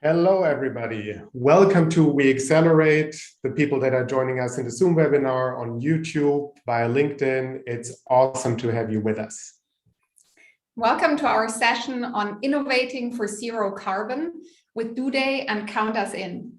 Hello, everybody. Welcome to We Accelerate, the people that are joining us in the Zoom webinar on YouTube, via LinkedIn. It's awesome to have you with us. Welcome to our session on innovating for zero carbon with Do Day and Count Us In.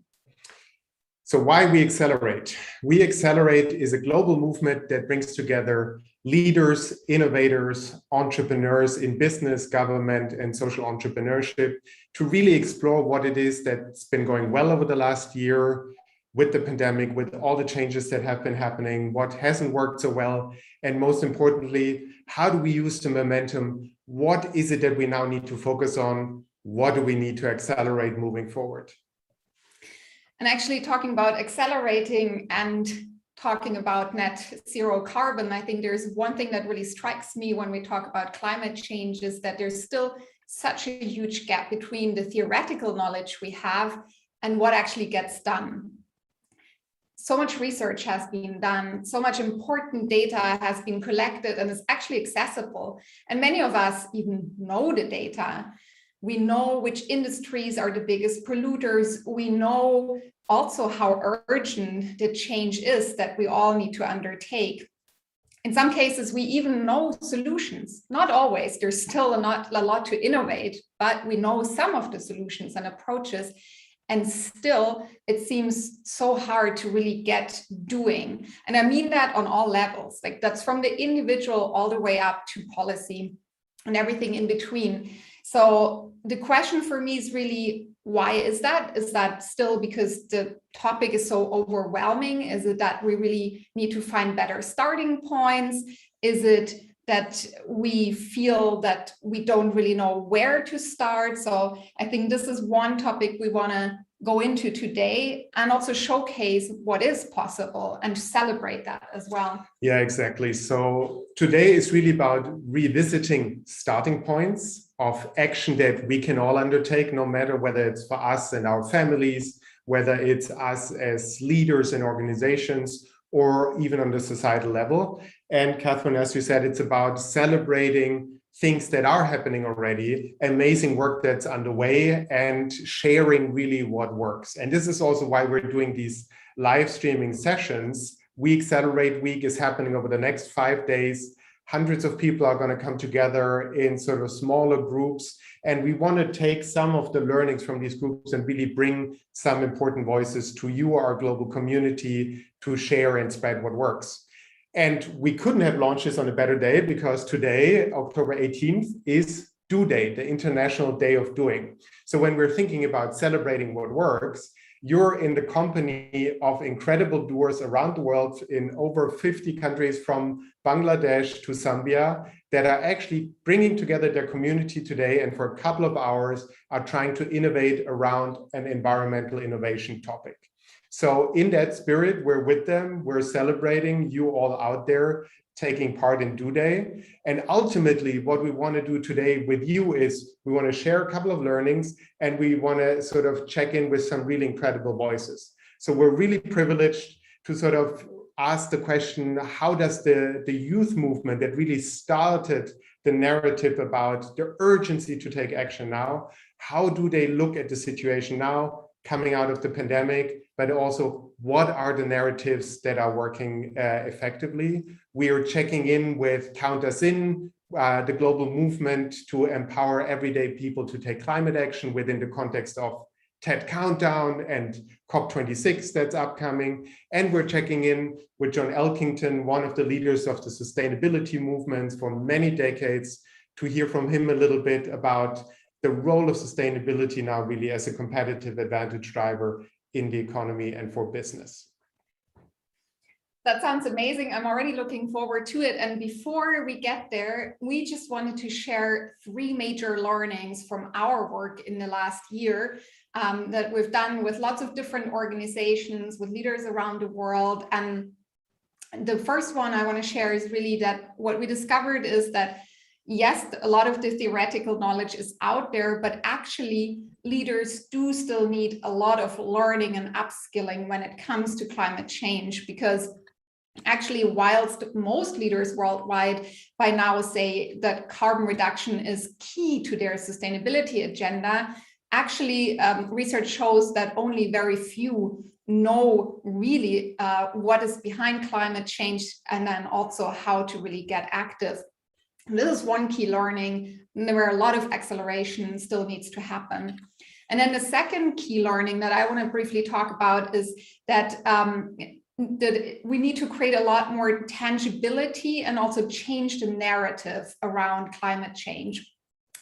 So why We Accelerate? We Accelerate is a global movement that brings together leaders, innovators, entrepreneurs in business, government, and social entrepreneurship to really explore what it is that's been going well over the last year with the pandemic, with all the changes that have been happening, what hasn't worked so well, and most importantly, how do we use the momentum? What is it that we now need to focus on? What do we need to accelerate moving forward? And actually talking about accelerating and talking about net zero carbon, I think there's one thing that really strikes me when we talk about climate change is that there's still such a huge gap between the theoretical knowledge we have and what actually gets done. So much research has been done, so much important data has been collected and is actually accessible. And many of us even know the data. We know which industries are the biggest polluters. We know also how urgent the change is that we all need to undertake. In some cases, we even know solutions. Not always, there's still not a lot to innovate, but we know some of the solutions and approaches. And still, it seems so hard to really get doing. And I mean that on all levels. Like that's from the individual all the way up to policy and everything in between. So the question for me is really, why is that? Is that still because the topic is so overwhelming? Is it that we really need to find better starting points? Is it that we feel that we don't really know where to start? So I think this is one topic we want to go into today and also showcase what is possible and celebrate that as well. Yeah, exactly. So today is really about revisiting starting points of action that we can all undertake, no matter whether it's for us and our families, whether it's us as leaders in organizations, or even on the societal level. And Catherine, as you said, it's about celebrating things that are happening already, amazing work that's underway, and sharing really what works. And this is also why we're doing these live streaming sessions. We Accelerate Week is happening over the next 5 days. Hundreds of people are going to come together in sort of smaller groups. And we want to take some of the learnings from these groups and really bring some important voices to you, our global community, to share and spread what works. And we couldn't have launched this on a better day because today, October 18th, is Do Day, the International Day of Doing. So when we're thinking about celebrating what works, you're in the company of incredible doers around the world in over 50 countries, from Bangladesh to Zambia, that are actually bringing together their community today and for a couple of hours are trying to innovate around an environmental innovation topic. So in that spirit, we're with them, we're celebrating you all out there taking part in Do Day. And ultimately, what we want to do today with you is we want to share a couple of learnings and we want to sort of check in with some really incredible voices. So we're really privileged to sort of ask the question, how does the youth movement that really started the narrative about the urgency to take action now, how do they look at the situation now, coming out of the pandemic, but also what are the narratives that are working effectively? We are checking in with Count Us In, the global movement to empower everyday people to take climate action within the context of TED Countdown and COP26 that's upcoming. And we're checking in with John Elkington, one of the leaders of the sustainability movements for many decades, to hear from him a little bit about the role of sustainability now really as a competitive advantage driver in the economy and for business. That sounds amazing. I'm already looking forward to it. And before we get there, we just wanted to share 3 major learnings from our work in the last year that we've done with lots of different organizations, with leaders around the world. And the first one I want to share is really that what we discovered is that yes, a lot of the theoretical knowledge is out there, but actually leaders do still need a lot of learning and upskilling when it comes to climate change, because actually, whilst most leaders worldwide by now say that carbon reduction is key to their sustainability agenda, actually research shows that only very few know really what is behind climate change, and then also how to really get active. And this is one key learning, where a lot of acceleration still needs to happen. And then the second key learning that I want to briefly talk about is that we need to create a lot more tangibility and also change the narrative around climate change.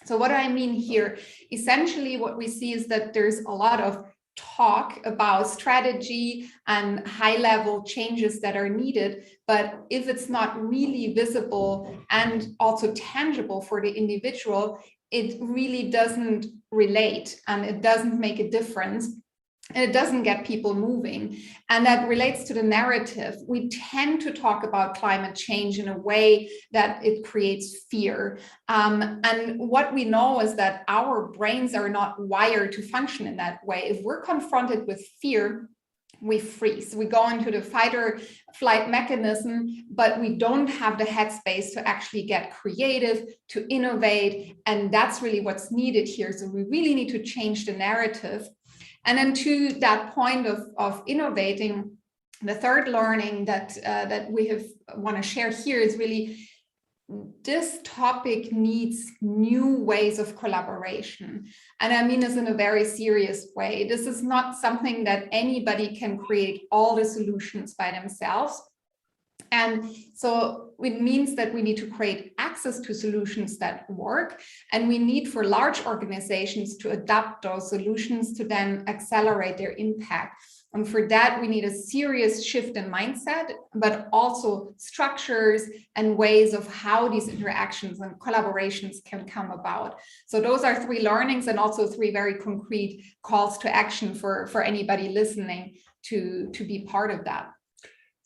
So what do I mean here? Essentially, what we see is that there's a lot of talk about strategy and high-level changes that are needed, but if it's not really visible and also tangible for the individual, it really doesn't relate and it doesn't make a difference. And it doesn't get people moving. And that relates to the narrative. We tend to talk about climate change in a way that it creates fear. And what we know is that our brains are not wired to function in that way. If we're confronted with fear, we freeze. We go into the fight or flight mechanism, but we don't have the headspace to actually get creative, to innovate. And that's really what's needed here. So we really need to change the narrative. And then to that point of innovating, the third learning that we want to share here is really this topic needs new ways of collaboration. And I mean this in a very serious way. This is not something that anybody can create all the solutions by themselves. And so it means that we need to create access to solutions that work, and we need for large organizations to adopt those solutions to then accelerate their impact. And for that, we need a serious shift in mindset, but also structures and ways of how these interactions and collaborations can come about. So those are three learnings and also three very concrete calls to action for anybody listening to be part of that.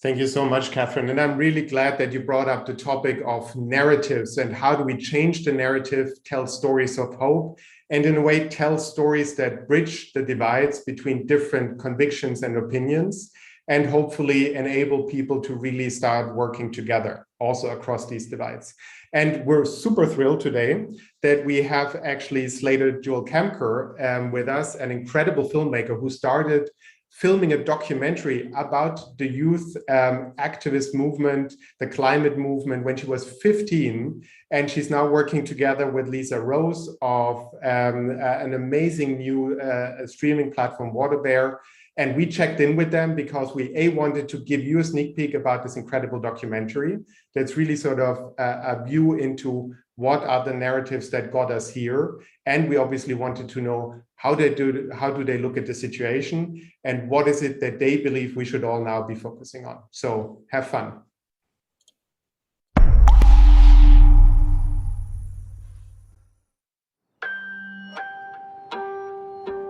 Thank you so much, Catherine. And I'm really glad that you brought up the topic of narratives and how do we change the narrative, tell stories of hope, and in a way tell stories that bridge the divides between different convictions and opinions, and hopefully enable people to really start working together also across these divides. And we're super thrilled today that we have actually slated Joel Kemker with us, an incredible filmmaker who started filming a documentary about the youth activist movement, the climate movement, when she was 15. And she's now working together with Lisa Rose of an amazing new streaming platform, Waterbear. And we checked in with them because we wanted to give you a sneak peek about this incredible documentary that's really sort of a view into what are the narratives that got us here. And we obviously wanted to know how do they look at the situation and what is it that they believe we should all now be focusing on. So have fun.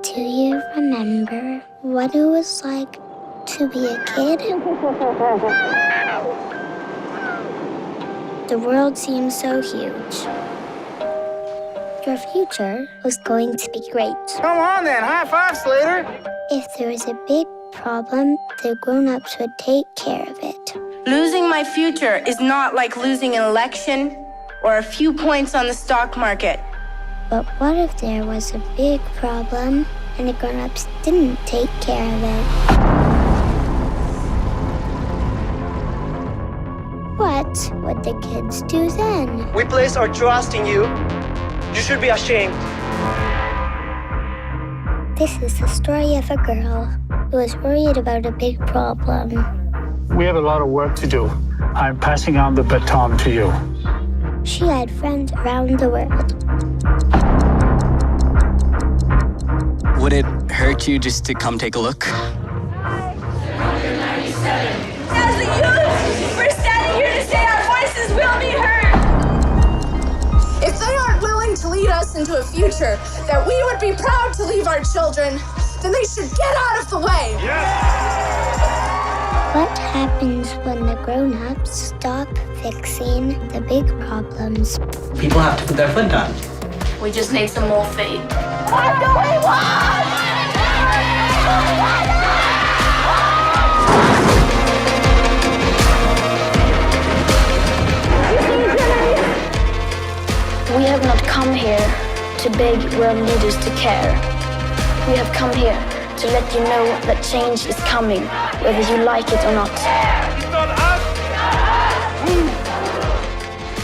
Do you remember what it was like to be a kid? The world seemed so huge. Your future was going to be great. Come on then, high five, Slater. If there was a big problem, the grown-ups would take care of it. Losing my future is not like losing an election or a few points on the stock market. But what if there was a big problem and the grown-ups didn't take care of it? What would the kids do then? We place our trust in you. You should be ashamed. This is the story of a girl who was worried about a big problem. We have a lot of work to do. I'm passing on the baton to you. She had friends around the world. Would it hurt you just to come take a look? As a youth, we're standing here to say our voices will be heard. If they aren't willing to lead us into a future that we would be proud to leave our children, then they should get out of the way. What happens when the grown-ups stop fixing the big problems? People have to put their foot down. We just need some more faith. What do we want? We have not come here to beg world leaders to care. We have come here to let you know that change is coming, whether you like it or not.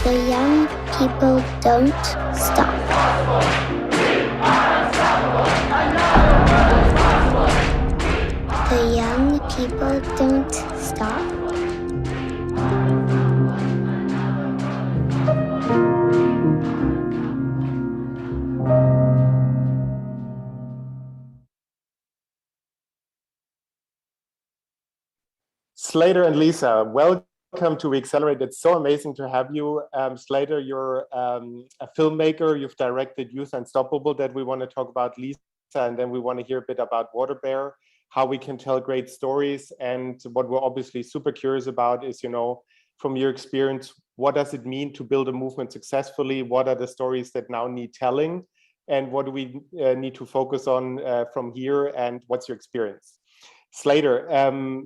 The young people don't stop. The young people don't stop. Slater and Lisa, welcome to We Accelerate. It's so amazing to have you. Slater, you're a filmmaker. You've directed Youth Unstoppable that we want to talk about, Lisa, and then we want to hear a bit about Water Bear, how we can tell great stories. And what we're obviously super curious about is, you know, from your experience, what does it mean to build a movement successfully? What are the stories that now need telling? And what do we need to focus on from here? And what's your experience? Slater,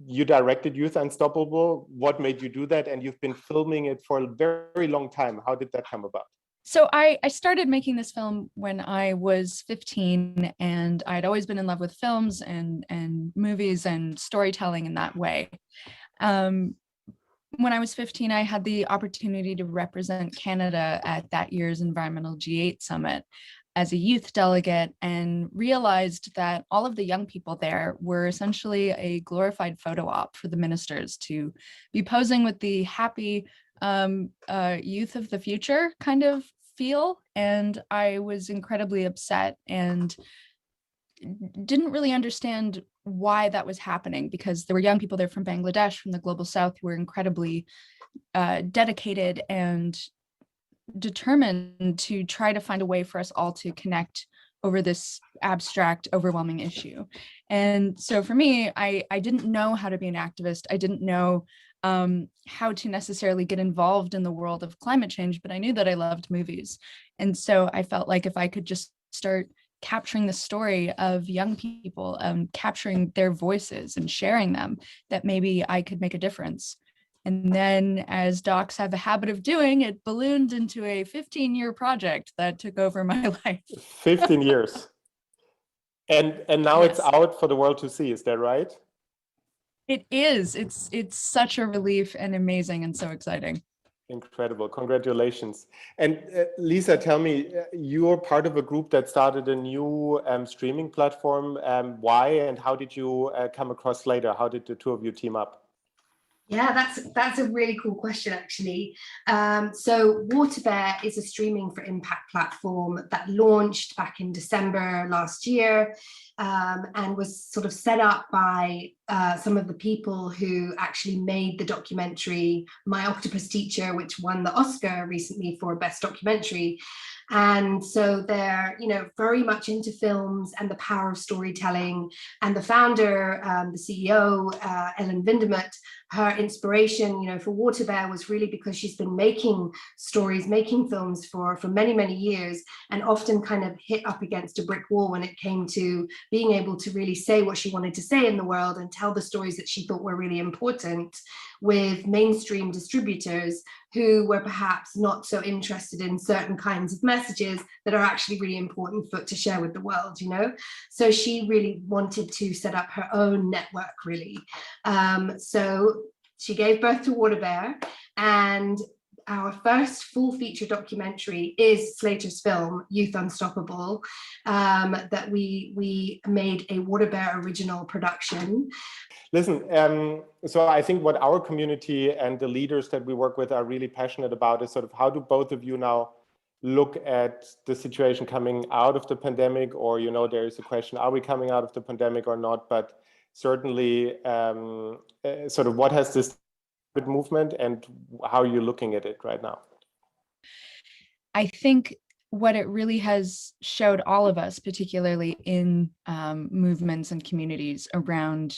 you directed Youth Unstoppable. What made you do that? And you've been filming it for a very long time. How did that come about? So I started making this film when I was 15, and I'd always been in love with films and movies and storytelling in that way. When I was 15, I had the opportunity to represent Canada at that year's Environmental G8 Summit as a youth delegate, and realized that all of the young people there were essentially a glorified photo op for the ministers to be posing with the happy youth of the future kind of feel. And I was incredibly upset and didn't really understand why that was happening, because there were young people there from Bangladesh, from the global south, who were incredibly dedicated and determined to try to find a way for us all to connect over this abstract, overwhelming issue. And so for me, I didn't know how to be an activist. I didn't know how to necessarily get involved in the world of climate change, but I knew that I loved movies. And so I felt like if I could just start capturing the story of young people, capturing their voices and sharing them, that maybe I could make a difference. And then, as docs have a habit of doing, it ballooned into a 15-year project that took over my life. 15 years. And now Yes. It's out for the world to see, is that right? It is. It's such a relief and amazing and so exciting. Incredible. Congratulations. And Lisa, tell me, you're part of a group that started a new streaming platform. Why and how did you come across Slater? How did the two of you team up? Yeah, that's a really cool question, actually. So Water Bear is a streaming for impact platform that launched back in December last year, and was sort of set up by some of the people who actually made the documentary My Octopus Teacher, which won the Oscar recently for Best Documentary. And so they're, you know, very much into films and the power of storytelling. And the founder, the CEO, Ellen Vindermut, her inspiration, you know, for Water Bear was really because she's been making stories, making films for many, many years, and often kind of hit up against a brick wall when it came to being able to really say what she wanted to say in the world and tell the stories that she thought were really important with mainstream distributors who were perhaps not so interested in certain kinds of messages that are actually really important to share with the world, you know? So she really wanted to set up her own network, really. So she gave birth to Water Bear, and our first full feature documentary is Slater's film, Youth Unstoppable, that we made a Water Bear original production. Listen, so I think what our community and the leaders that we work with are really passionate about is sort of how do both of you now look at the situation coming out of the pandemic, or, you know, there is a question, are we coming out of the pandemic or not? But certainly sort of what has this movement and how are you looking at it right now? I think what it really has showed all of us, particularly in movements and communities around,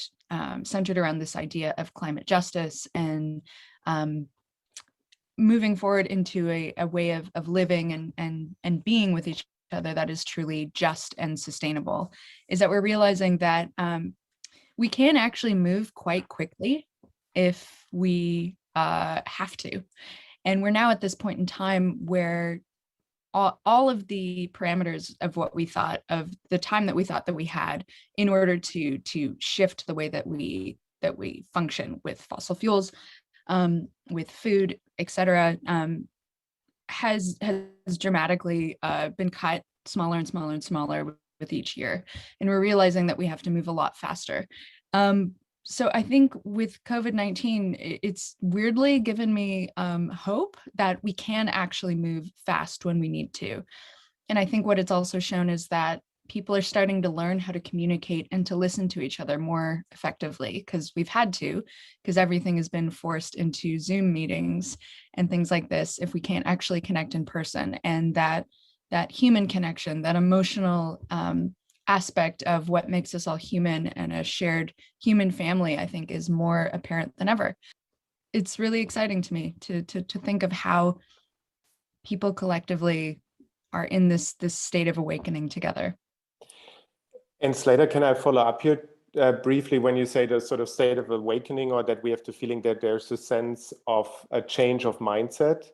centered around this idea of climate justice and moving forward into a way of living and being with each other that is truly just and sustainable, is that we're realizing that we can actually move quite quickly if we have to. And we're now at this point in time where all of the parameters of what we thought of the time that we thought that we had in order to shift the way that we function with fossil fuels, with food, etc., has dramatically been cut smaller and smaller and smaller with each year, and we're realizing that we have to move a lot faster. So I think with COVID-19, it's weirdly given me hope that we can actually move fast when we need to. And I think what it's also shown is that people are starting to learn how to communicate and to listen to each other more effectively, because we've had to, because everything has been forced into Zoom meetings and things like this if we can't actually connect in person. And that human connection, that emotional aspect of what makes us all human and a shared human family, I think is more apparent than ever. It's really exciting to me to think of how people collectively are in this state of awakening together. And Slater, can I follow up here briefly when you say the sort of state of awakening, or that we have the feeling that there's a sense of a change of mindset?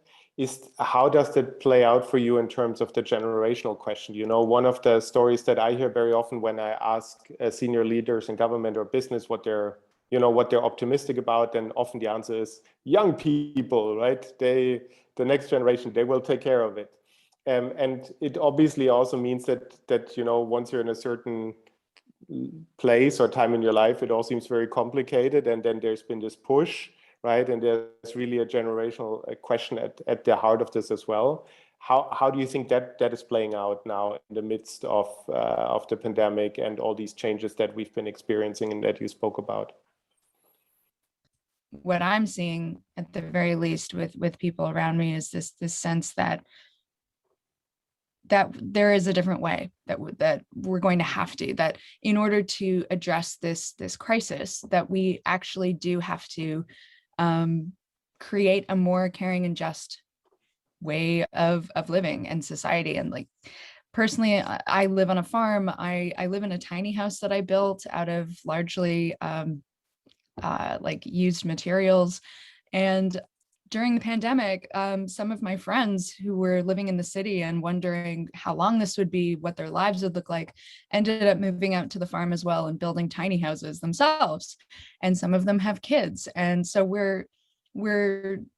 How does that play out for you in terms of the generational question? You know, one of the stories that I hear very often when I ask senior leaders in government or business what they're optimistic about, and often the answer is young people, right? The next generation, they will take care of it. And it obviously also means that you know, once you're in a certain place or time in your life, it all seems very complicated, and then there's been this push, right? And there's really a generational question at the heart of this as well. How do you think that is playing out now in the midst of the pandemic and all these changes that we've been experiencing and that you spoke about? What I'm seeing, at the very least, with people around me, is this sense that there is a different way, that we're going to have to, that in order to address this crisis, that we actually do have to create a more caring and just way of living in society. And like, personally, I live on a farm. I live in a tiny house that I built out of largely like used materials. And during the pandemic, some of my friends who were living in the city and wondering how long this would be, what their lives would look like, ended up moving out to the farm as well and building tiny houses themselves. And some of them have kids. And so we're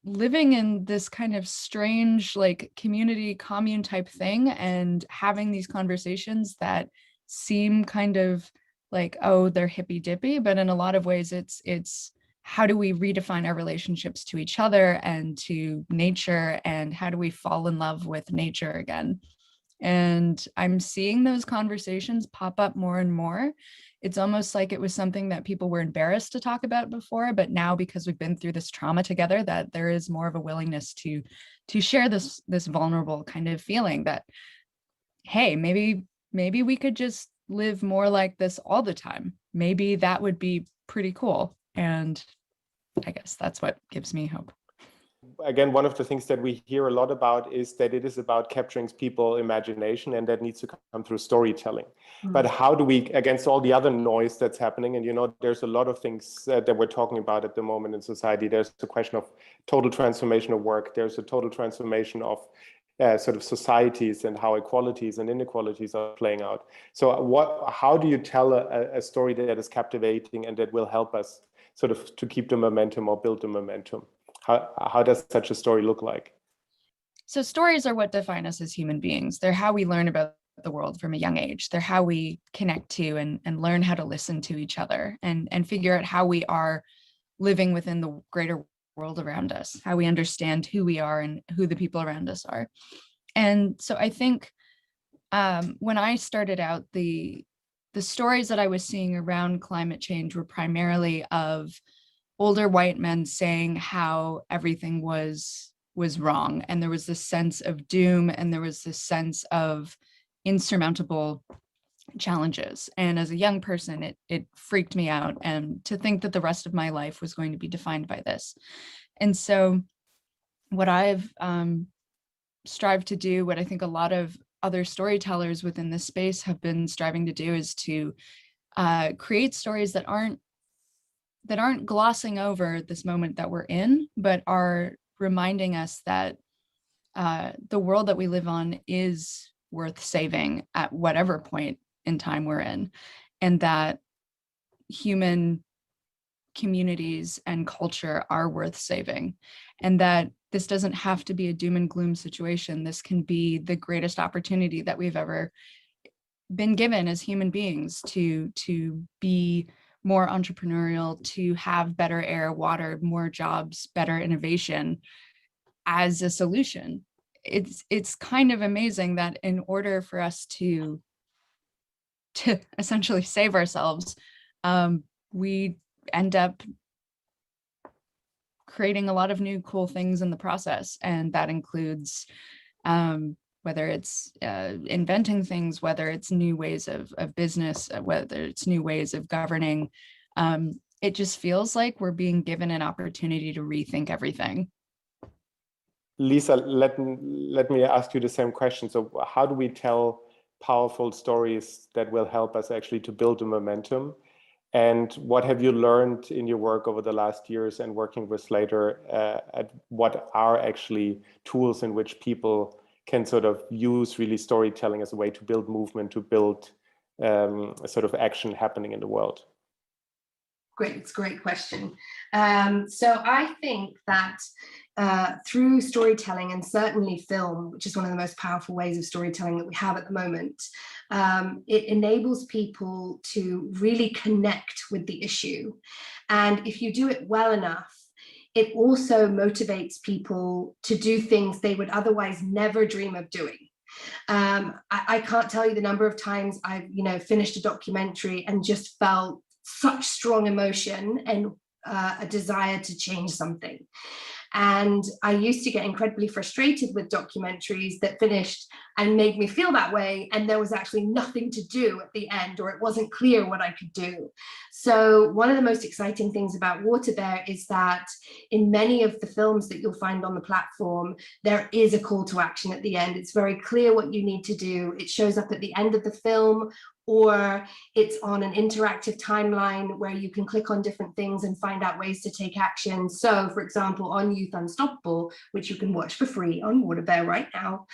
living in this kind of strange, like, community commune type thing, and having these conversations that seem kind of like, oh, they're hippy dippy, but in a lot of ways it's how do we redefine our relationships to each other and to nature, and how do we fall in love with nature again? And I'm seeing those conversations pop up more and more. It's almost like it was something that people were embarrassed to talk about before, but now, because we've been through this trauma together, that there is more of a willingness to share this vulnerable kind of feeling that, hey, maybe we could just live more like this all the time. Maybe that would be pretty cool. And I guess that's what gives me hope. Again, one of the things that we hear a lot about is that it is about capturing people's imagination, and that needs to come through storytelling. But how do we, against all the other noise that's happening, and you know, there's a lot of things that we're talking about at the moment in society. There's the question of total transformation of work. There's a total transformation of sort of societies and how equalities and inequalities are playing out. So how do you tell a story that is captivating and that will help us sort of to keep the momentum or build the momentum? How does such a story look like? So stories are what define us as human beings. They're how we learn about the world from a young age. They're how we connect to and learn how to listen to each other, and figure out how we are living within the greater world around us, how we understand who we are and who the people around us are. And so I think when I started out, the stories that I was seeing around climate change were primarily of older white men saying how everything was wrong, and there was this sense of doom, and there was this sense of insurmountable challenges. And as a young person, it freaked me out, and to think that the rest of my life was going to be defined by this. And so what I've strived to do, what I think a lot of other storytellers within this space have been striving to do, is to create stories that aren't glossing over this moment that we're in, but are reminding us that the world that we live on is worth saving at whatever point in time we're in, and that human communities and culture are worth saving, and that this doesn't have to be a doom and gloom situation. This can be the greatest opportunity that we've ever been given as human beings to be more entrepreneurial, to have better air, water, more jobs, better innovation as a solution. It's kind of amazing that in order for us to essentially save ourselves, we end up creating a lot of new cool things in the process. And that includes whether it's inventing things, whether it's new ways of business, whether it's new ways of governing. It just feels like we're being given an opportunity to rethink everything. Lisa, let me ask you the same question. So how do we tell powerful stories that will help us actually to build the momentum? And what have you learned in your work over the last years and working with Slater? What are actually tools in which people can sort of use really storytelling as a way to build movement, to build a sort of action happening in the world? Great, it's a great question. So I think that through storytelling, and certainly film, which is one of the most powerful ways of storytelling that we have at the moment, it enables people to really connect with the issue. And if you do it well enough, it also motivates people to do things they would otherwise never dream of doing. I can't tell you the number of times I've finished a documentary and just felt such strong emotion and a desire to change something. And I used to get incredibly frustrated with documentaries that finished and made me feel that way, and there was actually nothing to do at the end, or it wasn't clear what I could do. So one of the most exciting things about Water Bear is that in many of the films that you'll find on the platform, there is a call to action at the end. It's very clear what you need to do. It shows up at the end of the film, or it's on an interactive timeline where you can click on different things and find out ways to take action. So for example, on Youth Unstoppable, which you can watch for free on Water Bear right now,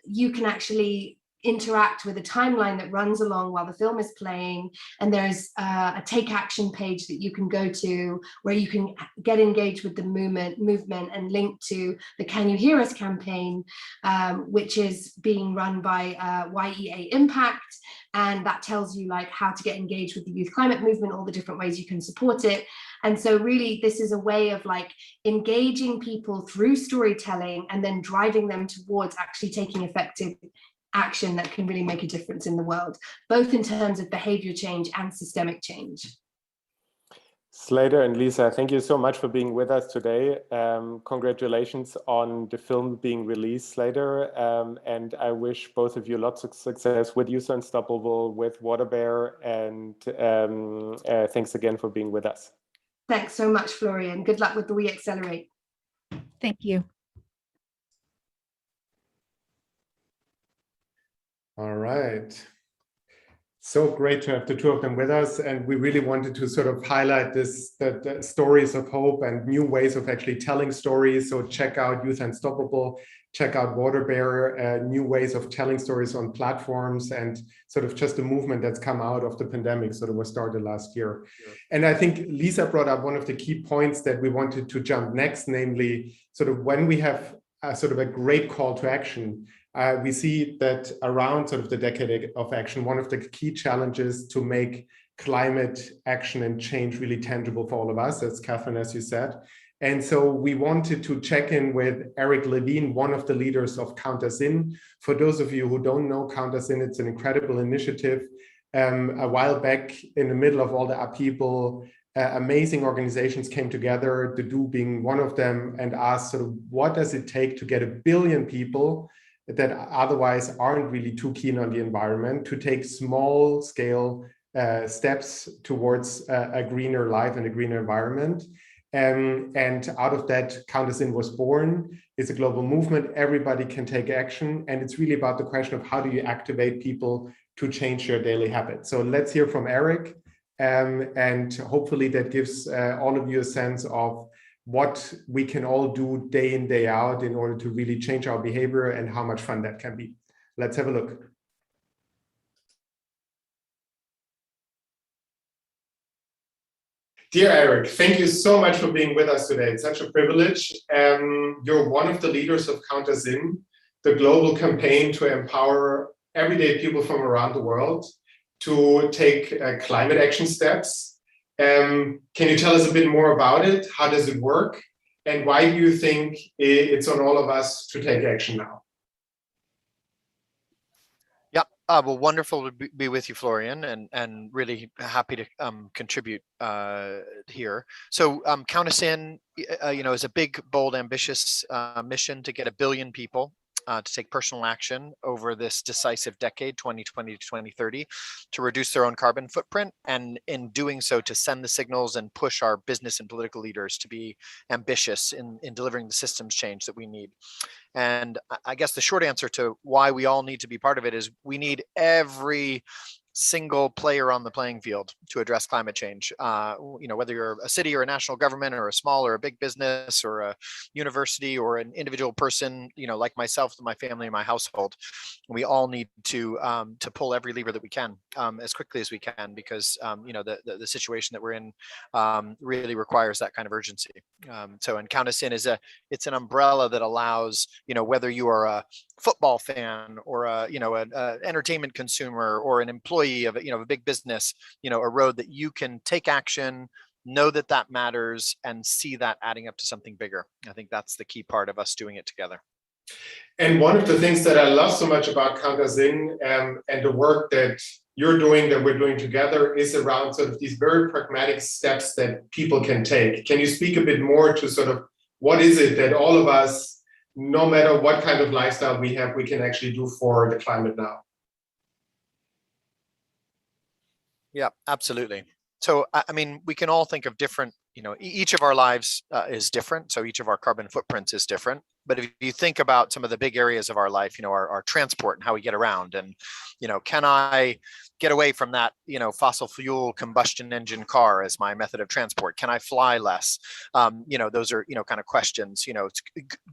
you can actually interact with a timeline that runs along while the film is playing, and there's a take action page that you can go to where you can get engaged with the movement and link to the Can You Hear Us campaign, which is being run by YEA Impact, and that tells you like how to get engaged with the youth climate movement, all the different ways you can support it. And so really this is a way of like engaging people through storytelling and then driving them towards actually taking effective action that can really make a difference in the world, both in terms of behavior change and systemic change. Slater and Lisa, thank you so much for being with us today. Congratulations on the film being released, Slater. And I wish both of you lots of success with Youth Unstoppable, with Water Bear, and thanks again for being with us. Thanks so much, Florian. Good luck with the We Accelerate. Thank you. All right. So great to have the two of them with us. And we really wanted to sort of highlight the stories of hope and new ways of actually telling stories. So check out Youth Unstoppable, check out Water Bear, new ways of telling stories on platforms, and sort of just a movement that's come out of the pandemic, sort of was started last year. And I think Lisa brought up one of the key points that we wanted to jump next, namely sort of when we have sort of a great call to action, we see that around sort of the decade of action, one of the key challenges to make climate action and change really tangible for all of us, as Catherine, as you said. And so we wanted to check in with Eric Levine, one of the leaders of Count Us In. For those of you who don't know Count Us In, it's an incredible initiative. A while back, in the middle of all the upheaval, amazing organizations came together, the Do being one of them, and asked sort of what does it take to get 1 billion people that otherwise aren't really too keen on the environment to take small scale steps towards a greener life and a greener environment. And out of that, Count Us In was born. It's a global movement. Everybody can take action. And it's really about the question of how do you activate people to change their daily habits. So let's hear from Eric. And hopefully that gives all of you a sense of what we can all do day in, day out in order to really change our behavior and how much fun that can be. Let's have a look. Dear Eric, thank you so much for being with us today. It's such a privilege. You're one of the leaders of Counter Zin, the global campaign to empower everyday people from around the world to take climate action steps. Can you tell us a bit more about it? How does it work? And why do you think it's on all of us to take action now? Well, wonderful to be with you, Florian, and really happy to contribute here. So Count Us In, is a big, bold, ambitious mission to get 1 billion people to take personal action over this decisive decade, 2020 to 2030, to reduce their own carbon footprint, and in doing so, to send the signals and push our business and political leaders to be ambitious in delivering the systems change that we need. And I guess the short answer to why we all need to be part of it is we need every single player on the playing field to address climate change. Whether you're a city or a national government or a small or a big business or a university or an individual person, like myself, my family, and my household, we all need to pull every lever that we can as quickly as we can, because the situation that we're in really requires that kind of urgency. And Count Us In it's an umbrella that allows, whether you are a football fan or an entertainment consumer or an employee of a big business, a road that you can take action, know that matters, and see that adding up to something bigger. I think that's the key part of us doing it together. And one of the things that I love so much about Count Us In and the work that you're doing, that we're doing together, is around sort of these very pragmatic steps that people can take. Can you speak a bit more to sort of what is it that all of us, no matter what kind of lifestyle we have, we can actually do for the climate now? Yeah, absolutely. So, I mean, we can all think of different, each of our lives is different. So each of our carbon footprints is different. But if you think about some of the big areas of our life, our transport and how we get around, and, can I get away from that, fossil fuel combustion engine car as my method of transport? Can I fly less? Those are, kind of questions. It's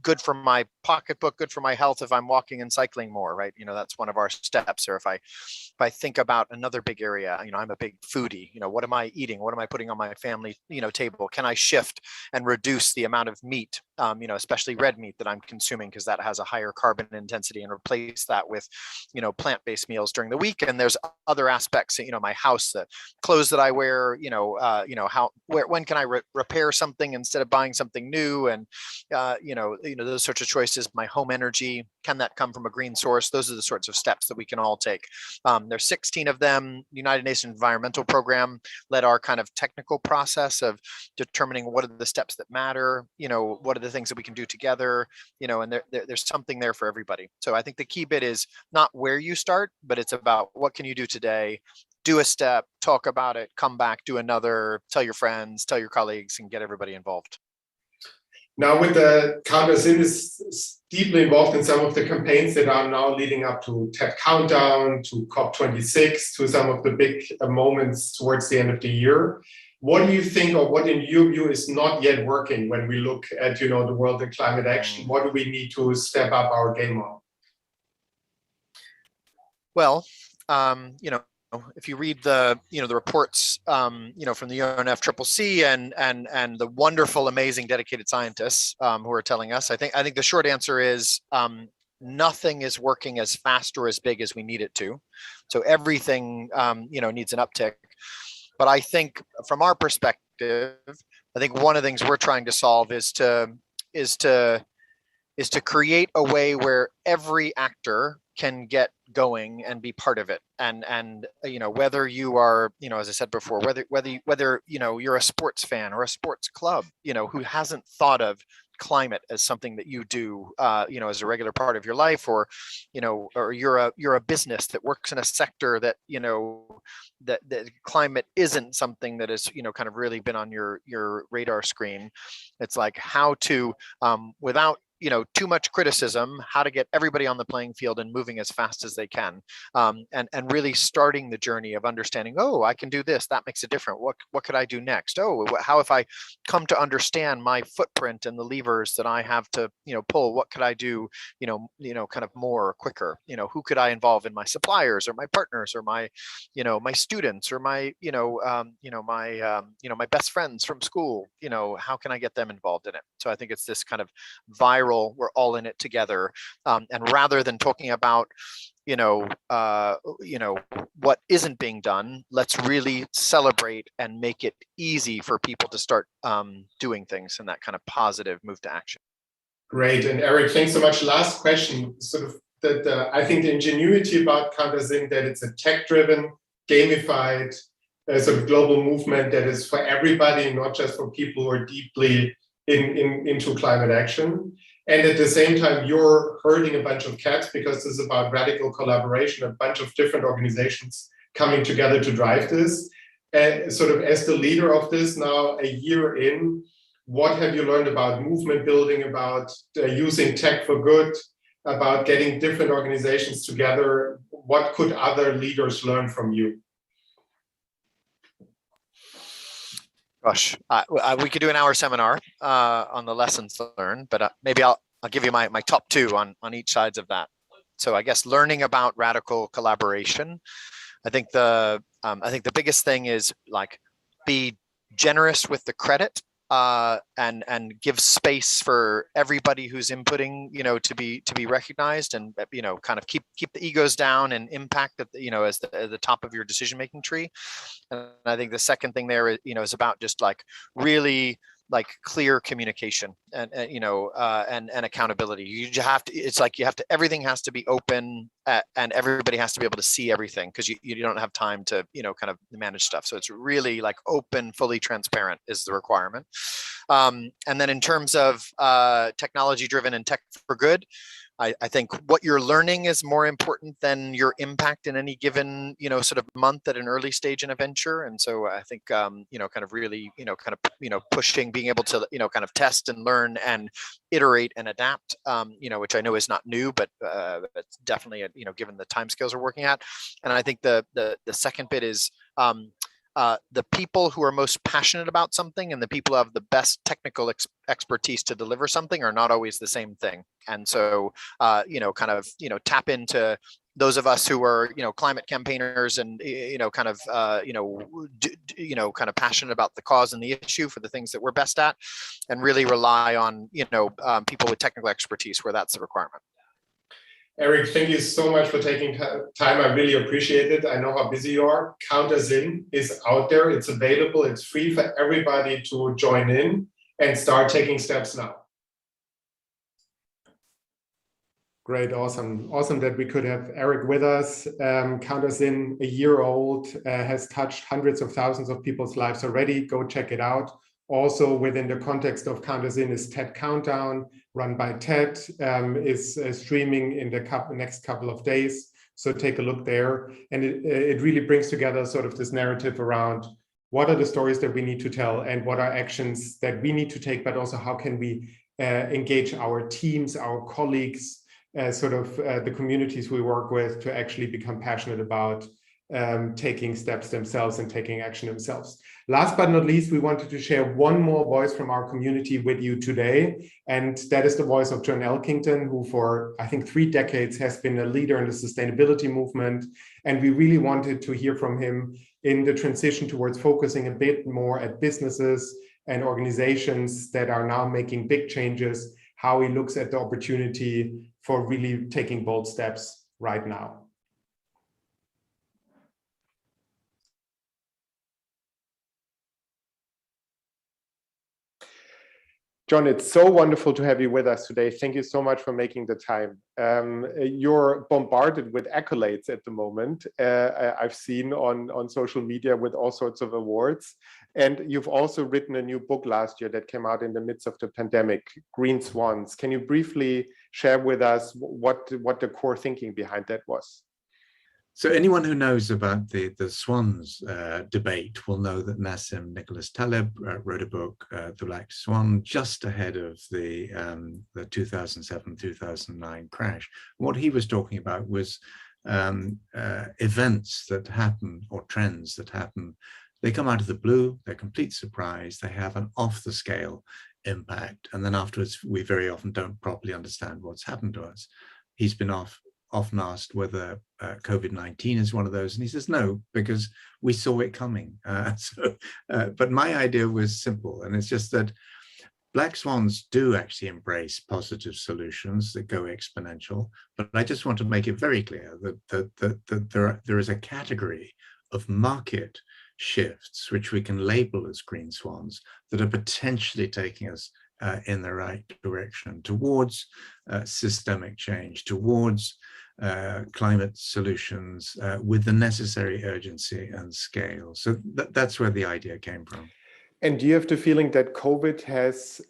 good for my pocketbook, good for my health if I'm walking and cycling more, right? That's one of our steps. Or if I think about another big area, I'm a big foodie. What am I eating? What am I putting on my family, table? Can I shift and reduce the amount of meat, especially red meat that I'm consuming, because that has a higher carbon intensity, and replace that with, plant-based meals during the week? And there's other aspects, my house, the clothes that I wear, when can I repair something instead of buying something new? And, those sorts of choices. My home energy, can that come from a green source? Those are the sorts of steps that we can all take. There's 16 of them. The United Nations Environmental Program led our kind of technical process of determining what are the steps that matter, what are the things that we can do together, and there's something there for everybody. So I think the key bit is not where you start, but it's about what can you do today. Do a step, talk about it, come back, do another, tell your friends, tell your colleagues, and get everybody involved. Now, with the Count Us In is deeply involved in some of the campaigns that are now leading up to TED Countdown, to COP26, to some of the big moments towards the end of the year. What do you think, or what in your view is not yet working when we look at, the world and climate action? What do we need to step up our game on? Well, if you read the reports from the UNFCCC and the wonderful, amazing, dedicated scientists who are telling us, I think the short answer is nothing is working as fast or as big as we need it to. So everything needs an uptick. But I think from our perspective, I think one of the things we're trying to solve is to create a way where every actor can get going and be part of it. And whether you are, as I said before, whether you're a sports fan or a sports club, who hasn't thought of climate as something that you do, as a regular part of your life, or you're a business that works in a sector that, that climate isn't something that is, kind of really been on your radar screen. It's like how to, without too much criticism, how to get everybody on the playing field and moving as fast as they can, and really starting the journey of understanding, oh, I can do this, that makes it different. What could I do next? Oh, how if I come to understand my footprint and the levers that I have to pull, what could I do kind of more quicker? Who could I involve in my suppliers or my partners or my my students or my my best friends from school? How can I get them involved in it? So I think it's this kind of viral, we're all in it together, and rather than talking about what isn't being done, let's really celebrate and make it easy for people to start doing things in that kind of positive move to action. Great. And Eric, thanks so much. Last question, sort of I think the ingenuity about CounterZin, that it's a tech-driven, gamified, sort of global movement that is for everybody, not just for people who are deeply into climate action. And at the same time, you're herding a bunch of cats because this is about radical collaboration, a bunch of different organizations coming together to drive this. Sort of as the leader of this now, a year in, what have you learned about movement building, about using tech for good, about getting different organizations together? What could other leaders learn from you? Gosh, we could do an hour seminar on the lessons learned, but maybe I'll give you my top two on each sides of that. So I guess learning about radical collaboration. I think the biggest thing is like be generous with the credit, and give space for everybody who's inputting, to be recognized, and kind of keep the egos down and impact at as the top of your decision making tree. And I think the second thing there is about just like really like clear communication and accountability. You have to, everything has to be open, and everybody has to be able to see everything, because you don't have time to kind of manage stuff. So it's really like open, fully transparent is the requirement. And then in terms of technology driven and tech for good, I think what you're learning is more important than your impact in any given, sort of month at an early stage in a venture. And so I think, kind of really, pushing, being able to, kind of test and learn and iterate and adapt, which I know is not new, but it's definitely, given the timescales we're working at. And I think the second bit is, the people who are most passionate about something and the people who have the best technical expertise to deliver something are not always the same thing. And so, kind of, tap into those of us who are, climate campaigners and, kind of, kind of passionate about the cause and the issue for the things that we're best at, and really rely on, people with technical expertise where that's the requirement. Eric, thank you so much for taking time. I really appreciate it. I know how busy you are. CounterZin is out there. It's available. It's free for everybody to join in and start taking steps now. Great, awesome. Awesome that we could have Eric with us. CounterZin, a year old, has touched hundreds of thousands of people's lives already. Go check it out. Also within the context of CounterZin is TED Countdown, run by TED, is streaming in the next couple of days. So take a look there. And it really brings together sort of this narrative around what are the stories that we need to tell and what are actions that we need to take, but also how can we engage our teams, our colleagues, sort of the communities we work with to actually become passionate about taking steps themselves and taking action themselves. Last but not least, we wanted to share one more voice from our community with you today, and that is the voice of John Elkington, who for, I think, 3 decades has been a leader in the sustainability movement, and we really wanted to hear from him in the transition towards focusing a bit more at businesses and organizations that are now making big changes, how he looks at the opportunity for really taking bold steps right now. John, it's so wonderful to have you with us today. Thank you so much for making the time. You're bombarded with accolades at the moment. I've seen on social media with all sorts of awards. And you've also written a new book last year that came out in the midst of the pandemic, Green Swans. Can you briefly share with us what the core thinking behind that was? So anyone who knows about the swans debate will know that Nassim Nicholas Taleb wrote a book, The Black Swan, just ahead of the 2007-2009 crash. What he was talking about was events that happen, or trends that happen. They come out of the blue, they're complete surprise, they have an off the scale impact, and then afterwards we very often don't properly understand what's happened to us. He's been often asked whether COVID-19 is one of those, and he says no, because we saw it coming. But my idea was simple, and it's just that black swans do actually embrace positive solutions that go exponential, but I just want to make it very clear that there is a category of market shifts which we can label as green swans that are potentially taking us in the right direction towards systemic change, towards climate solutions with the necessary urgency and scale. So that's where the idea came from. And do you have the feeling that COVID has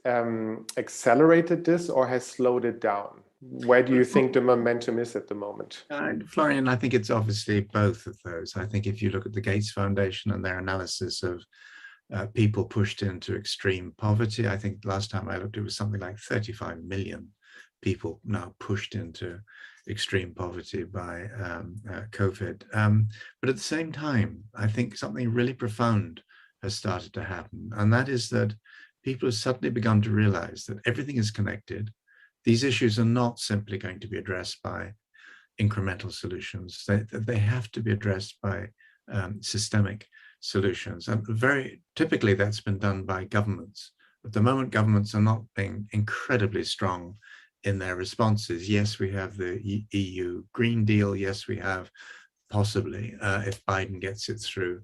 accelerated this or has slowed it down? Where do you think the momentum is at the moment? Florian, I think it's obviously both of those. I think if you look at the Gates Foundation and their analysis of people pushed into extreme poverty, I think last time I looked, it was something like 35 million people now pushed into extreme poverty by COVID. But at the same time, I think something really profound has started to happen. And that is that people have suddenly begun to realize that everything is connected. These issues are not simply going to be addressed by incremental solutions. They have to be addressed by systemic solutions. And very typically that's been done by governments. At the moment, governments are not being incredibly strong in their responses. Yes, we have the EU Green Deal. Yes, we have possibly, if Biden gets it through,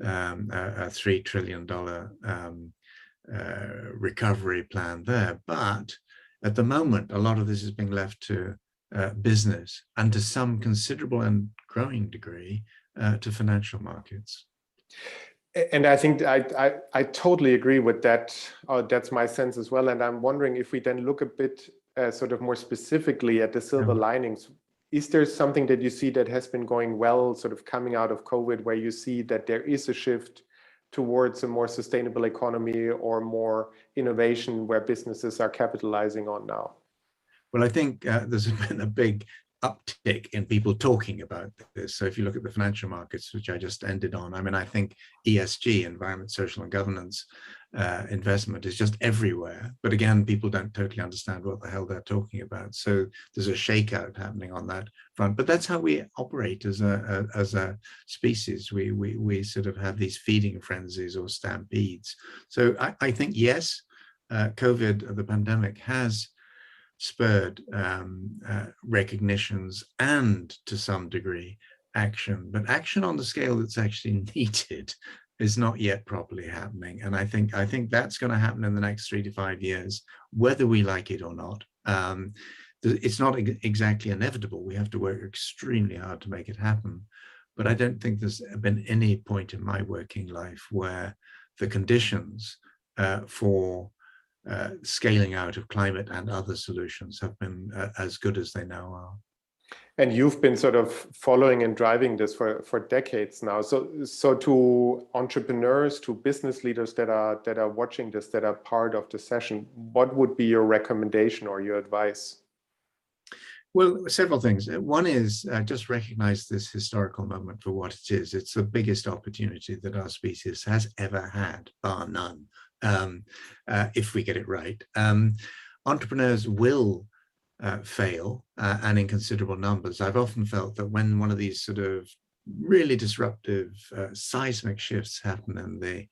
a $3 trillion recovery plan there. But at the moment, a lot of this is being left to business and to some considerable and growing degree to financial markets. And I think I totally agree with that. That's my sense as well. And I'm wondering if we then look a bit sort of more specifically at the silver linings. Is there something that you see that has been going well, sort of coming out of COVID, where you see that there is a shift towards a more sustainable economy or more innovation where businesses are capitalizing on now? Well, I think there's been a big uptick in people talking about this. So if you look at the financial markets, which I just ended on, I mean, I think ESG, environment, social and governance investment is just everywhere. But again, people don't totally understand what the hell they're talking about. So there's a shakeout happening on that front. But that's how we operate as a species. We sort of have these feeding frenzies or stampedes. So I think, yes, COVID, the pandemic, has spurred recognitions and to some degree action, but action on the scale that's actually needed is not yet properly happening. And I think that's going to happen in the next 3 to 5 years, whether we like it or not. It's not exactly inevitable. We have to work extremely hard to make it happen. But I don't think there's been any point in my working life where the conditions for scaling out of climate and other solutions have been as good as they now are. And you've been sort of following and driving this for decades now. So to entrepreneurs, to business leaders that are watching this, that are part of the session, what would be your recommendation or your advice? Well, several things. One is just recognize this historical moment for what it is. It's the biggest opportunity that our species has ever had, bar none, if we get it right. Entrepreneurs will fail, and in considerable numbers. I've often felt that when one of these sort of really disruptive seismic shifts happen in the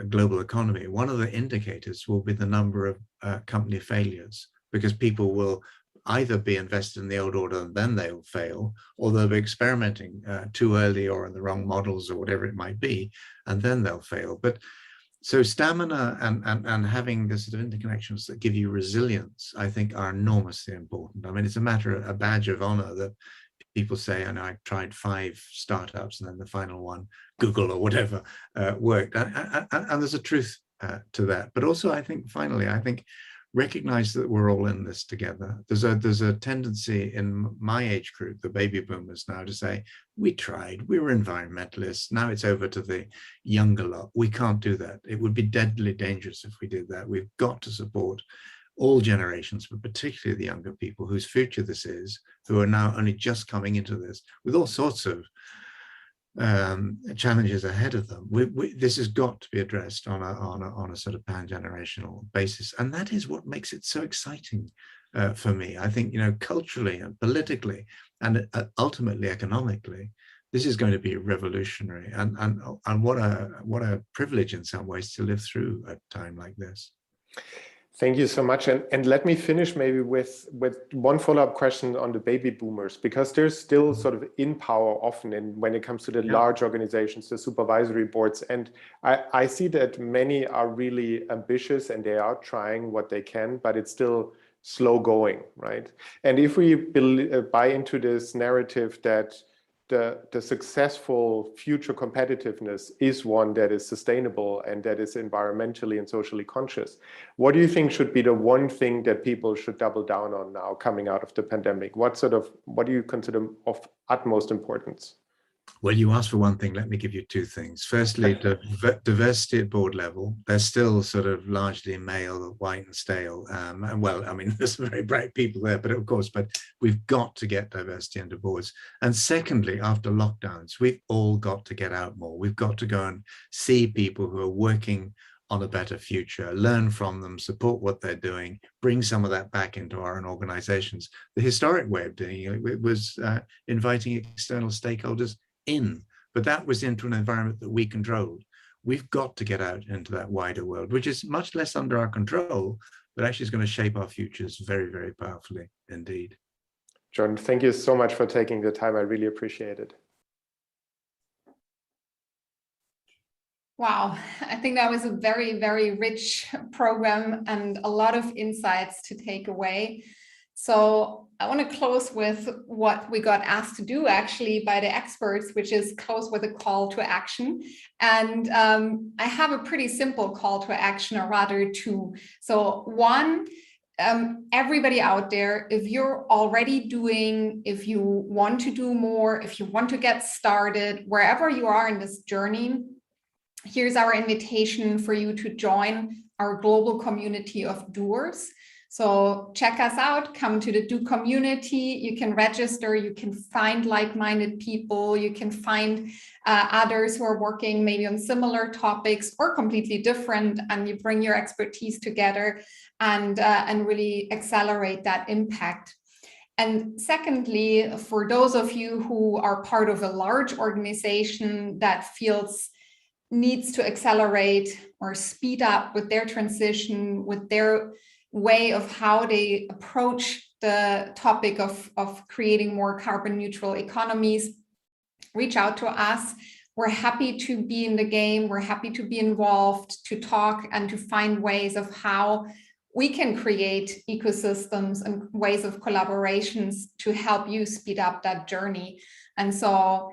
global economy, one of the indicators will be the number of company failures, because people will either be invested in the old order and then they'll fail, or they'll be experimenting too early or in the wrong models or whatever it might be, and then they'll fail. But so stamina and having the sort of interconnections that give you resilience, I think, are enormously important. I mean, it's a badge of honor that people say, and I tried 5 startups and then the final one, Google or whatever, worked. And there's a truth to that. But also, I think, finally, I think recognize that we're all in this together. There's a tendency in my age group, the baby boomers now, to say, we tried, we were environmentalists, now it's over to the younger lot. We can't do that. It would be deadly dangerous if we did that. We've got to support all generations, but particularly the younger people whose future this is, who are now only just coming into this with all sorts of challenges ahead of them. This has got to be addressed on a sort of pan-generational basis, and that is what makes it so exciting for me. I think, you know, culturally and politically and ultimately economically, this is going to be revolutionary, and what a privilege in some ways to live through a time like this. Thank you so much. And let me finish maybe with one follow-up question on the baby boomers, because they're still sort of in power often when it comes to the large organizations, the supervisory boards. And I see that many are really ambitious and they are trying what they can, but it's still slow going, right? And if we buy into this narrative that the successful future competitiveness is one that is sustainable and that is environmentally and socially conscious, what do you think should be the one thing that people should double down on now coming out of the pandemic? What do you consider of utmost importance? Well, you asked for one thing, let me give you two things. Firstly, the diversity at board level, they're still sort of largely male, white and stale. And well, I mean, there's some very bright people there, but of course, but we've got to get diversity into boards. And secondly, after lockdowns, we've all got to get out more. We've got to go and see people who are working on a better future, learn from them, support what they're doing, bring some of that back into our own organizations. The historic way of doing it was inviting external stakeholders in, but that was into an environment that we controlled. We've got to get out into that wider world, which is much less under our control, but actually is going to shape our futures very, very powerfully indeed. John, thank you so much for taking the time. I really appreciate it. Wow, I think that was a very, very rich program and a lot of insights to take away. So I want to close with what we got asked to do actually by the experts, which is close with a call to action. And I have a pretty simple call to action, or rather two. So one, everybody out there, if you're already doing, if you want to do more, if you want to get started, wherever you are in this journey, here's our invitation for you to join our global community of doers. So check us out, come to the Do community, you can register, you can find like-minded people, you can find others who are working maybe on similar topics or completely different, and you bring your expertise together and really accelerate that impact. And secondly, for those of you who are part of a large organization that needs to accelerate or speed up with their transition, with their way of how they approach the topic of creating more carbon neutral economies, reach out to us. We're happy to be in the game. We're happy to be involved, to talk and to find ways of how we can create ecosystems and ways of collaborations to help you speed up that journey. And so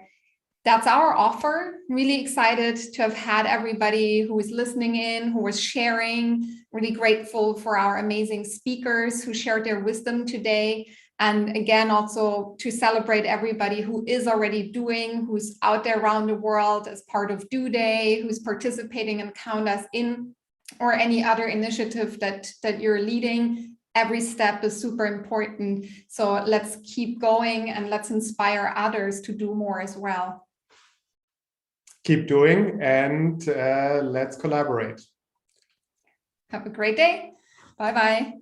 that's our offer. Really excited to have had everybody who is listening in, who was sharing. Really grateful for our amazing speakers who shared their wisdom today. And again, also to celebrate everybody who is already doing, who's out there around the world as part of Do Day, who's participating and Count Us In, or any other initiative that you're leading. Every step is super important. So let's keep going and let's inspire others to do more as well. Keep doing and let's collaborate. Have a great day. Bye-bye.